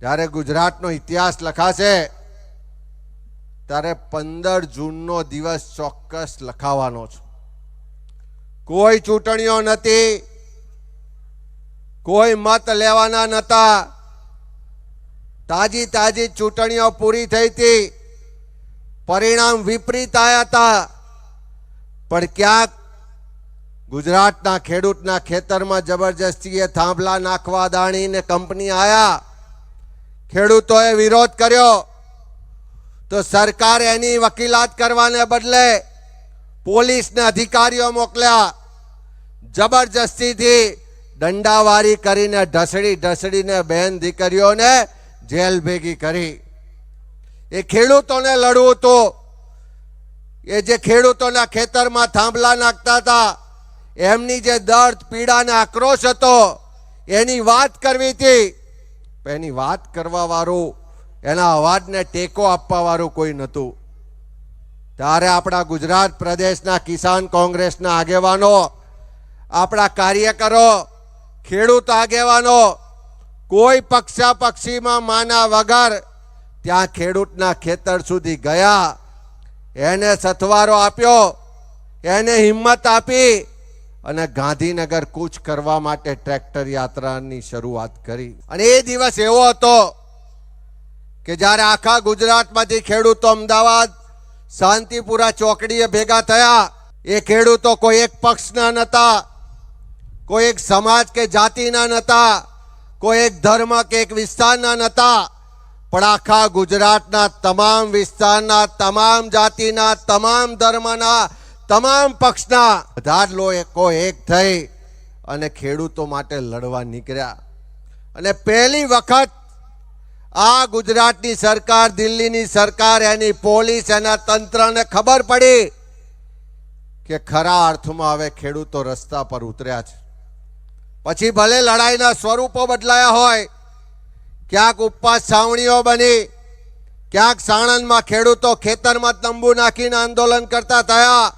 જ્યારે ગુજરાતનો ઇતિહાસ લખાશે ત્યારે 15 જૂનનો દિવસ ચોક્કસ લખાવાનો છે। કોઈ ચૂંટણીઓ નથી, કોઈ મત લેવાના નતા, તાજી ચૂંટણીઓ પૂરી થઈ હતી, પરિણામ વિપરીત આવ્યા હતા, પણ ક્યાંક ગુજરાતના ખેડૂતના ખેતરમાં જબરજસ્તીએ થાંભલા નાખવા દાણીને કંપની આયા, ખેડૂતોએ વિરોધ કર્યો તો સરકાર એની વકીલાત કરવાને બદલે પોલીસને અધિકારીઓ મોકલ્યા, જબરજસ્તીથી દંડાવારી કરીને ઢસડીને બહેન દીકરીઓને જેલ ભેગી કરી। એ ખેડૂતોને લડવું હતું, એ જે ખેડૂતોના ખેતરમાં થાંભલા નાખતા હતા, એમની જે દર્દ પીડા અને આક્રોશ હતો એની વાત કરવી હતી। એની વાત કરવા વાળું, એના અવાજને ટેકો આપવા વાળું કોઈ નહોતું। ત્યારે આપણા ગુજરાત પ્રદેશના કિસાન કોંગ્રેસના આગેવાનો, આપણા કાર્યકરો, ખેડૂત આગેવાનો કોઈ પક્ષાપક્ષીમાં માના વગર ત્યાં ખેડૂતના ખેતર સુધી ગયા, એને સથવારો આપ્યો, એને હિંમત આપી અને ગાંધીનગર કૂચ કરવા માટે ટ્રેક્ટર યાત્રાની શરૂઆત કરી। અને એ દિવસ એવો હતો કે જ્યારે આખા ગુજરાતમાંથી ખેડૂતો અમદાવાદ શાંતિપુરા ચોકડીએ ભેગા થયા। એ ખેડૂતો કોઈ એક પક્ષના નહોતા, કોઈ એક સમાજ કે જાતિના નહોતા, કોઈ એક ધર્મ કે એક વિસ્તારના નહોતા, પણ આખા ગુજરાતના તમામ વિસ્તારના, તમામ જાતિના, તમામ ધર્મના, તમામ પક્ષના બધા જ લોકો એક થઈ અને ખેડૂતો માટે લડવા નીકળ્યા। અને પહેલી વખત આ ગુજરાતની સરકાર, દિલ્હીની સરકાર, એની પોલીસ, એના તંત્રને ખબર પડી કે ખરા અર્થમાં હવે ખેડૂતો રસ્તા પર ઉતર્યા છે। પછી ભલે લડાઈના સ્વરૂપો બદલાયા હોય, ક્યાંક ઉપવાસ છાવણીઓ બની, ક્યાંક સાણંદમાં ખેડૂતો ખેતરમાં તંબુ નાખીને આંદોલન કરતા થયા,